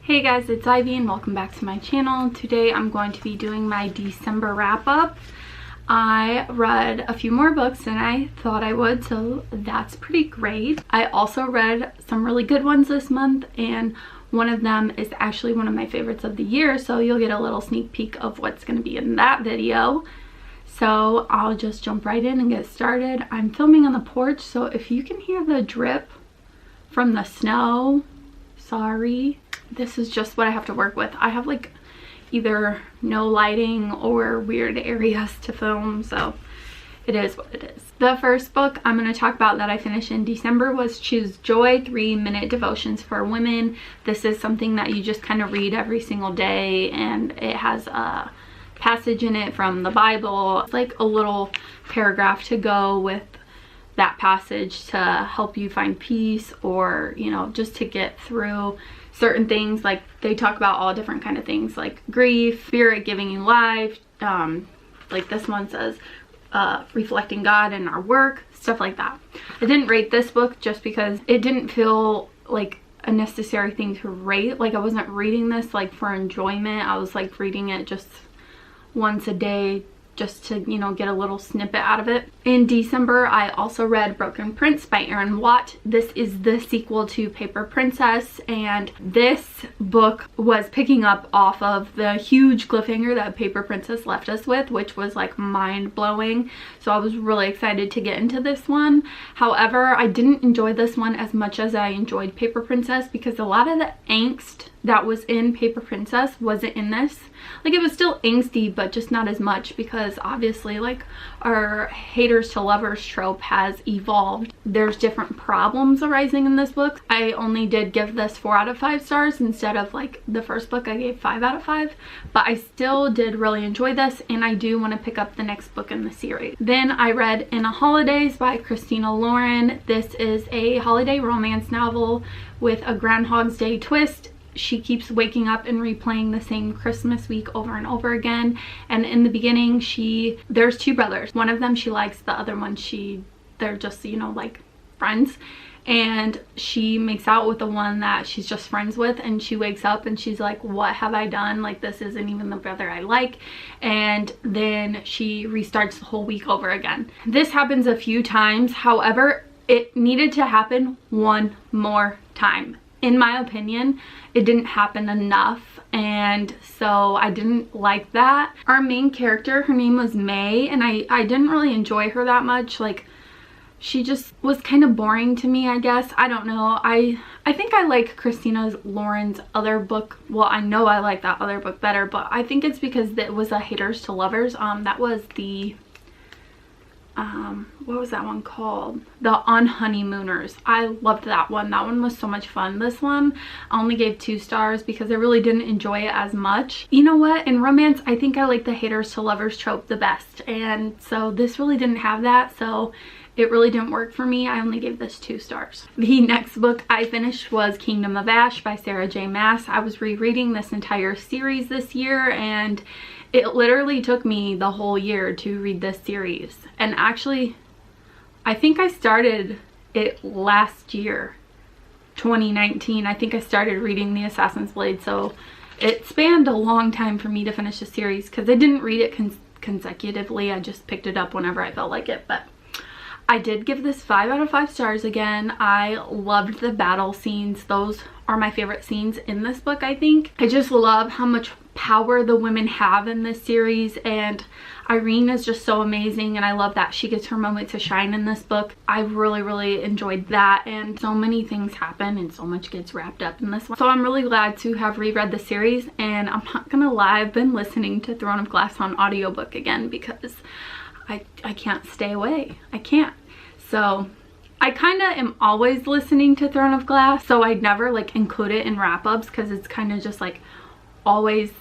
Hey guys, it's Ivy and welcome back to my channel. Today I'm going to be doing my December wrap-up. I read a few more books than I thought I would, so that's pretty great. I also read some really good ones this month, and one of them is actually one of my favorites of the year, so you'll get a little sneak peek of what's going to be in that video. So I'll just jump right in and get started. I'm filming on the porch, so if you can hear the drip from the snow, sorry. This is just what I have to work with. I have like either no lighting or weird areas to film, so it is what it is. The first book I'm going to talk about that I finished in December was Choose Joy, 3-minute devotions for women. This is something that you just kind of read every single day, and it has a passage in it from the Bible. It's like a little paragraph to go with that passage to help you find peace, or you know, just to get through certain things. Like they talk about all different kind of things like grief, spirit giving you life, like this one says reflecting God in our work, stuff like that. I didn't rate this book just because it didn't feel like a necessary thing to rate. Like I wasn't reading this like for enjoyment. I was like reading it just once a day, just to, you know, get a little snippet out of it. In December, I also read Broken Prince by Erin Watt. This is the sequel to Paper Princess, and this book was picking up off of the huge cliffhanger that Paper Princess left us with, which was like mind-blowing. So I was really excited to get into this one. However, I didn't enjoy this one as much as I enjoyed Paper Princess, because a lot of the angst that was in Paper Princess wasn't in this. Like it was still angsty, but just not as much, because obviously like our haters to lovers trope has evolved. There's different problems arising in this book. I only did give this 4 out of 5 stars instead of like the first book I gave 5 out of 5, but I still did really enjoy this, and I do want to pick up the next book in the series. Then I read In a Holidays by Christina Lauren. This is a holiday romance novel with a Groundhog's Day twist. She keeps waking up and replaying the same Christmas week over and over again. And in the beginning, there's 2 brothers. One of them she likes, the other one they're just, you know, like friends. And she makes out with the one that she's just friends with, and she wakes up and she's like, what have I done? Like, this isn't even the brother I like. And then she restarts the whole week over again. This happens a few times. However, it needed to happen one more time. In my opinion, it didn't happen enough, and so I didn't like that. Our main character, her name was May, and I didn't really enjoy her that much. Like, she just was kind of boring to me, I guess. I don't know. I think I like Christina Lauren's other book. Well, I know I like that other book better, but I think it's because it was a haters to lovers. That was the what was that one called? The Unhoneymooners. I loved that one. That one was so much fun. This one I only gave 2 stars because I really didn't enjoy it as much. You know what? In romance, I think I like the haters to lovers trope the best, and so this really didn't have that, so it really didn't work for me. I only gave this 2 stars. The next book I finished was Kingdom of Ash by Sarah J. Maas. I was rereading this entire series this year, and it literally took me the whole year to read this series. And actually, I think I started it last year, 2019. I think I started reading The Assassin's Blade, so it spanned a long time for me to finish the series, because I didn't read it consecutively. I just picked it up whenever I felt like it. But I did give this 5 out of 5 stars again. I loved the battle scenes. Those are my favorite scenes in this book, I think. I just love how much power the women have in this series, and Irene is just so amazing, and I love that she gets her moment to shine in this book. I really enjoyed that, and so many things happen and so much gets wrapped up in this one. So I'm really glad to have reread the series, and I'm not gonna lie, I've been listening to Throne of Glass on audiobook again because I can't stay away. I can't. So I kind of am always listening to Throne of Glass, so I'd never like include it in wrap-ups because it's kind of just like always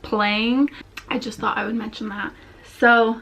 playing. I just thought I would mention that. So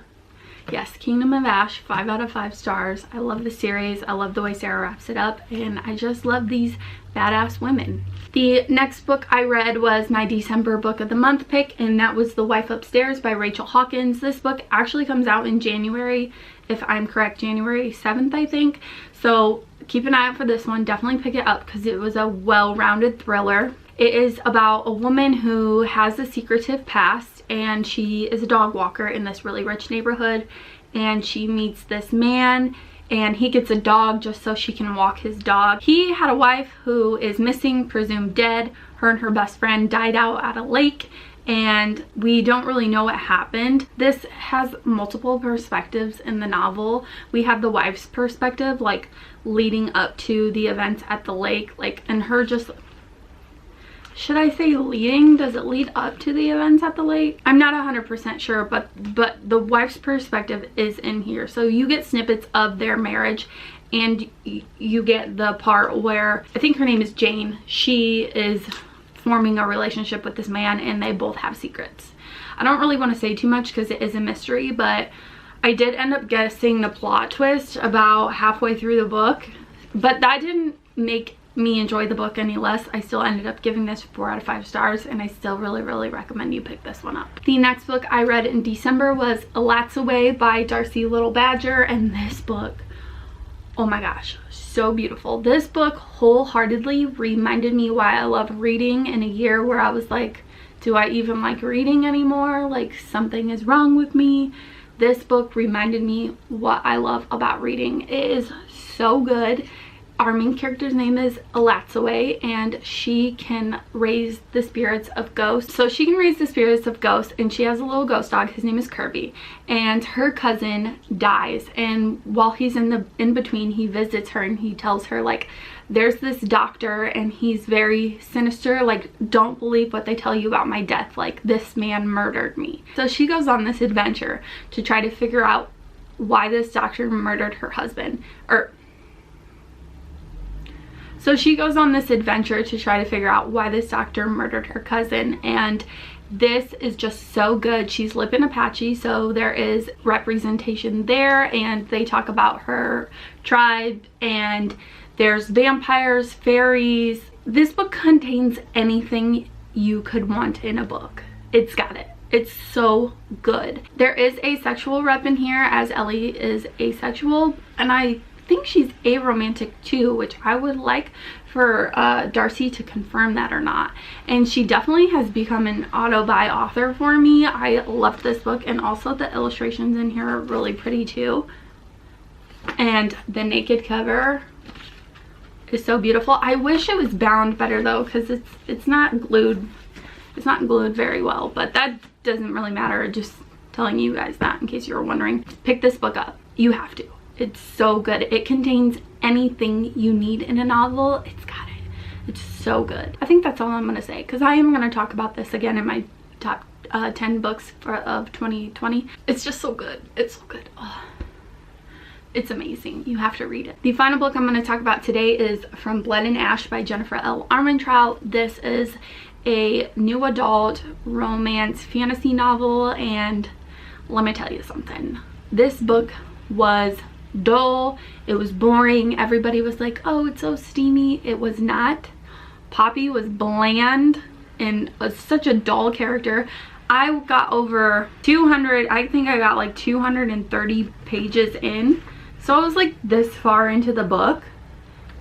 yes, Kingdom of Ash, 5 out of 5 stars. I love the series. I love the way Sarah wraps it up, and I just love these badass women. The next book I read was my December book of the month pick, and that was The Wife Upstairs by Rachel Hawkins. This book actually comes out in January, if I'm correct, January 7th, I think. So keep an eye out for this one. Definitely pick it up because it was a well-rounded thriller. It is about a woman who has a secretive past, and she is a dog walker in this really rich neighborhood, and she meets this man, and he gets a dog just so she can walk his dog. He had a wife who is missing, presumed dead. Her and her best friend died out at a lake, and we don't really know what happened. This has multiple perspectives in the novel. We have the wife's perspective, like leading up to the events at the lake, like, and her just, should I say leading? Does it lead up to the events at the lake? I'm not 100% sure, but the wife's perspective is in here. So you get snippets of their marriage, and you get the part where, I think her name is Jane, she is forming a relationship with this man, and they both have secrets. I don't really want to say too much because it is a mystery, but I did end up guessing the plot twist about halfway through the book, but that didn't make me enjoy the book any less. I still ended up giving this 4 out of 5 stars, and I still really recommend you pick this one up. The next book I read in December was A Lat's Away by Darcy Little Badger, and this book, oh my gosh, so beautiful. This book wholeheartedly reminded me why I love reading in a year where I was like, do I even like reading anymore? Like, something is wrong with me. This book reminded me what I love about reading. It is so good. Our main character's name is A Lat's Away, and she can raise the spirits of ghosts. So she can raise the spirits of ghosts, and she has a little ghost dog. His name is Kirby, and her cousin dies, and while he's in between, he visits her, and he tells her, like, there's this doctor, and he's very sinister, like, don't believe what they tell you about my death, like, this man murdered me. So she goes on this adventure to try to figure out why this doctor murdered her husband, So she goes on this adventure to try to figure out why this doctor murdered her cousin, and this is just so good. She's Lip and Apache, so there is representation there, and they talk about her tribe, and there's vampires, fairies. This book contains anything you could want in a book. It's got it. It's so good. There is a sexual rep in here, as Ellie is asexual, and I think she's aromantic too, which I would like for Darcy to confirm that or not. And she definitely has become an auto-buy author for me. I loved this book, and also the illustrations in here are really pretty too. And the naked cover is so beautiful. I wish it was bound better though, because it's not glued. It's not glued very well, but that doesn't really matter. Just telling you guys that in case you were wondering. Pick this book up. You have to. It's so good. It contains anything you need in a novel. It's got it. It's so good. I think that's all I'm going to say, because I am going to talk about this again in my top 10 books of 2020. It's just so good. It's so good. Oh, it's amazing. You have to read it. The final book I'm going to talk about today is From Blood and Ash by Jennifer L. Armentrout. This is a new adult romance fantasy novel, and let me tell you something. This book was dull. It was boring. Everybody was like, oh, it's so steamy. It was not. Poppy was bland and was such a dull character. I got over 200, I think I got like 230 pages in, so I was like this far into the book,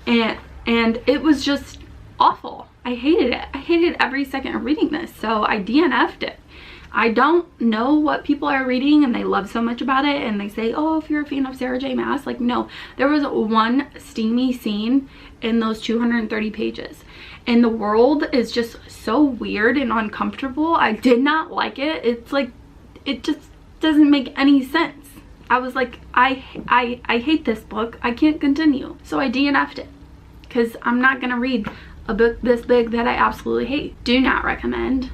and it was just awful. I hated it. I hated every second of reading this, so I DNF'd it. I don't know what people are reading and they love so much about it, and they say, oh, if you're a fan of Sarah J Maas, like, no. There was one steamy scene in those 230 pages, and the world is just so weird and uncomfortable. I did not like it. It's like, it just doesn't make any sense. I was like, I hate this book. I can't continue. So I DNF'd it, because I'm not gonna read a book this big that I absolutely hate. Do not recommend.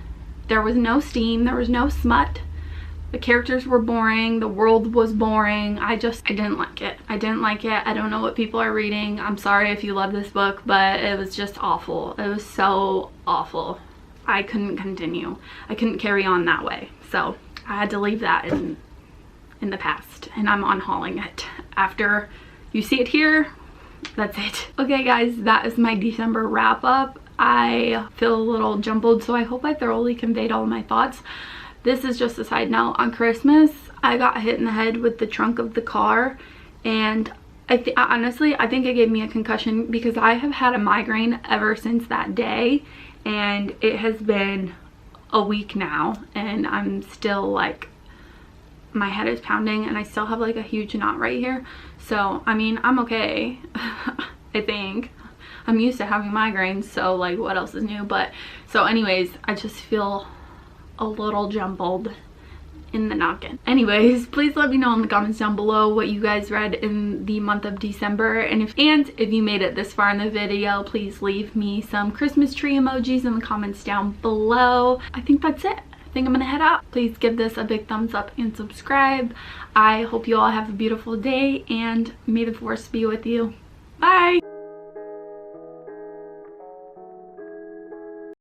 There was no steam, there was no smut. The characters were boring, the world was boring. I didn't like it. I didn't like it. I don't know what people are reading. I'm sorry if you love this book, but it was just awful. It was so awful. I couldn't continue. I couldn't carry on that way. So I had to leave that in the past, and I'm unhauling it. After you see it here, that's it. Okay guys, that is my December wrap up. I feel a little jumbled, so I hope I thoroughly conveyed all of my thoughts. This is just a side note. On Christmas, I got hit in the head with the trunk of the car, and honestly, I think it gave me a concussion, because I have had a migraine ever since that day, and it has been a week now and I'm still like, my head is pounding and I still have like a huge knot right here. So I mean, I'm okay. I think I'm used to having migraines, so like what else is new? But so anyways, I just feel a little jumbled in the noggin. Anyways, please let me know in the comments down below what you guys read in the month of December, and if you made it this far in the video, please leave me some Christmas tree emojis in the comments down below. I think that's it. I think I'm gonna head out. Please give this a big thumbs up and subscribe. I hope you all have a beautiful day, and may the force be with you. Bye.